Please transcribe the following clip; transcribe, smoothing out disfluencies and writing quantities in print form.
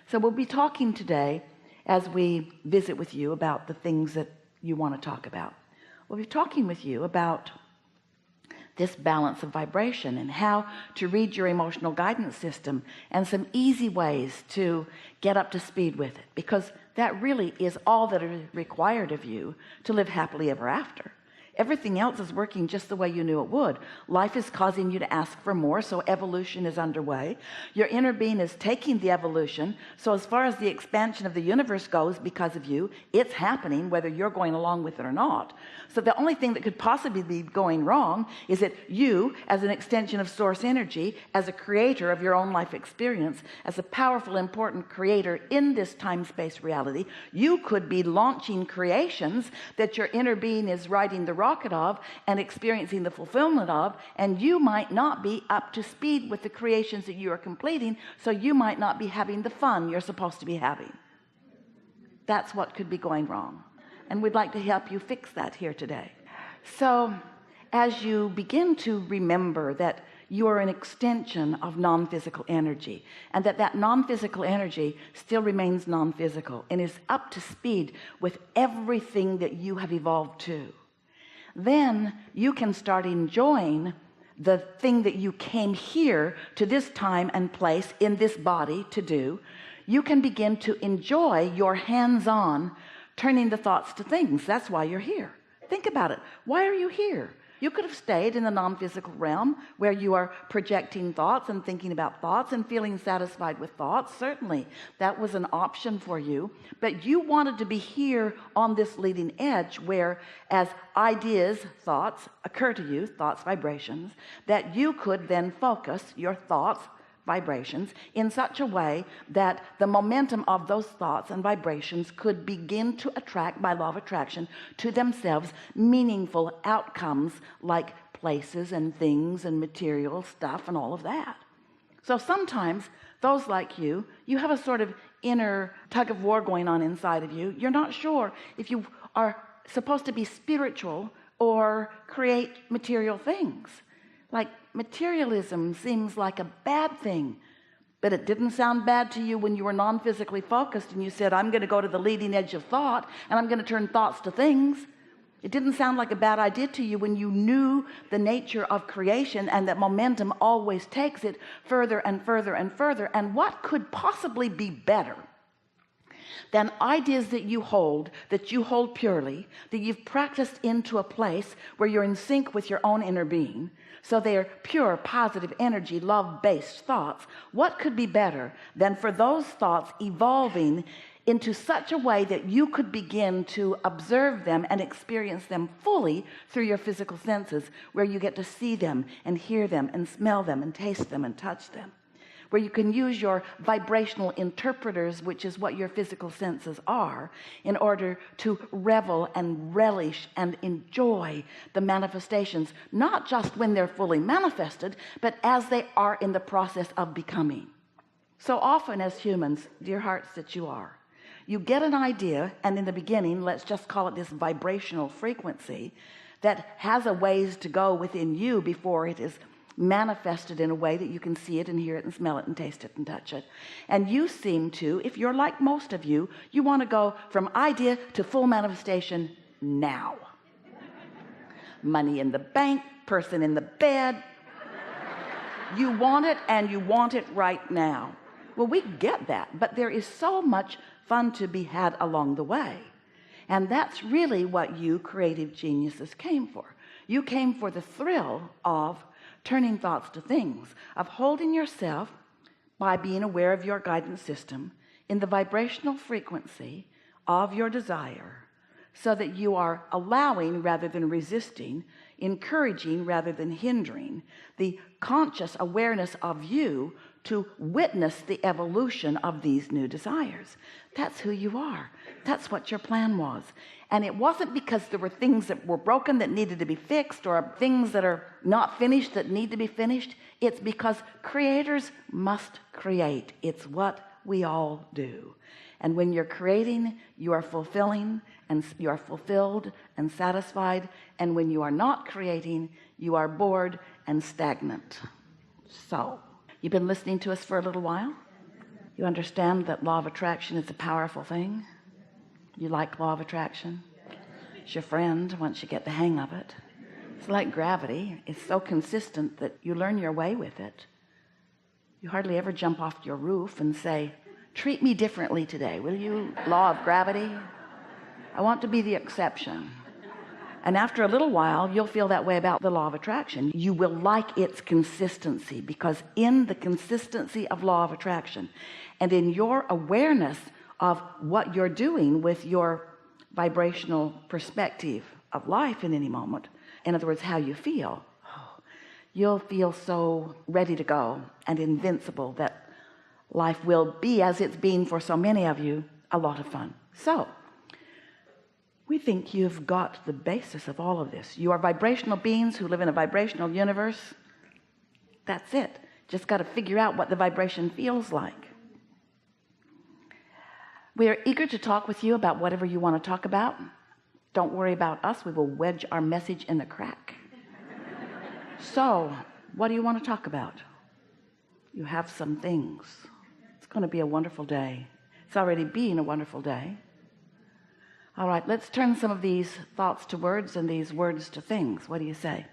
So we'll be talking today as we visit with you about the things that you want to talk about. We'll be talking with you about this balance of vibration and how to read your emotional guidance system and some easy ways to get up to speed with it, because that really is all that is required of you to live happily ever after. Everything else is working just the way you knew it would. Life is causing you to ask for more, so evolution is underway. Your inner being is taking the evolution, so as far as the expansion of the universe goes, because of you, it's happening whether you're going along with it or not. So the only thing that could possibly be going wrong is that you, as an extension of source energy, as a creator of your own life experience, as a powerful, important creator in this time-space reality, you could be launching creations that your inner being is riding the rocket of and experiencing the fulfillment of, and you might not be up to speed with the creations that you are completing, so you might not be having the fun you're supposed to be having. That's what could be going wrong, and we'd like to help you fix that here today. So as you begin to remember that you are an extension of non-physical energy, and that non-physical energy still remains non-physical and is up to speed with everything that you have evolved to, then you can start enjoying the thing that you came here to this time and place in this body to do. You can begin to enjoy your hands-on turning the thoughts to things. That's why you're here. Think about it. Why are you here? You could have stayed in the non-physical realm where you are projecting thoughts and thinking about thoughts and feeling satisfied with thoughts. Certainly that was an option for you, but you wanted to be here on this leading edge where, as ideas, thoughts occur to you, thoughts, vibrations, that you could then focus your thoughts, vibrations in such a way that the momentum of those thoughts and vibrations could begin to attract, by law of attraction, to themselves meaningful outcomes like places and things and material stuff and all of that. So sometimes those like you have a sort of inner tug of war going on inside of you. You're not sure if you are supposed to be spiritual or create material things. Like, materialism seems like a bad thing, but it didn't sound bad to you when you were non-physically focused and you said, I'm going to go to the leading edge of thought and I'm going to turn thoughts to things. It didn't sound like a bad idea to you when you knew the nature of creation and that momentum always takes it further and further and further. And what could possibly be better than ideas that you hold purely, that you've practiced into a place where you're in sync with your own inner being? So they're pure, positive energy, love-based thoughts. What could be better than for those thoughts evolving into such a way that you could begin to observe them and experience them fully through your physical senses, where you get to see them and hear them and smell them and taste them and touch them, where you can use your vibrational interpreters, which is what your physical senses are, in order to revel and relish and enjoy the manifestations, not just when they're fully manifested, but as they are in the process of becoming. So often as humans, dear hearts that you are, you get an idea, and in the beginning, let's just call it this vibrational frequency that has a ways to go within you before it is manifested in a way that you can see it and hear it and smell it and taste it and touch it. And you seem to, if you're like most of you, you want to go from idea to full manifestation now. Money in the bank, person in the bed. You want it, and you want it right now. Well, we get that, but there is so much fun to be had along the way. And that's really what you creative geniuses came for. You came for the thrill of turning thoughts to things, of holding yourself by being aware of your guidance system in the vibrational frequency of your desire, so that you are allowing rather than resisting, encouraging rather than hindering, the conscious awareness of you to witness the evolution of these new desires. That's who you are. That's what your plan was. And it wasn't because there were things that were broken that needed to be fixed, or things that are not finished that need to be finished. It's because creators must create. It's what we all do. And when you're creating, you are fulfilling, and you are fulfilled and satisfied. And when you are not creating, you are bored and stagnant. So, you've been listening to us for a little while? You understand that law of attraction is a powerful thing? You like law of attraction? It's your friend once you get the hang of it. It's like gravity. It's so consistent that you learn your way with it. You hardly ever jump off your roof and say, treat me differently today, will you, law of gravity? I want to be the exception. And after a little while, you'll feel that way about the law of attraction. You will like its consistency, because in the consistency of law of attraction and in your awareness of what you're doing with your vibrational perspective of life in any moment, in other words, how you feel, you'll feel so ready to go and invincible that life will be, as it's been for so many of you, a lot of fun. So we think you've got the basis of all of this. You are vibrational beings who live in a vibrational universe. That's it. Just got to figure out what the vibration feels like. We are eager to talk with you about whatever you want to talk about. Don't worry about us. We will wedge our message in the crack. So what do you want to talk about? You have some things. It's going to be a wonderful day. It's already been a wonderful day. All right, let's turn some of these thoughts to words and these words to things. What do you say?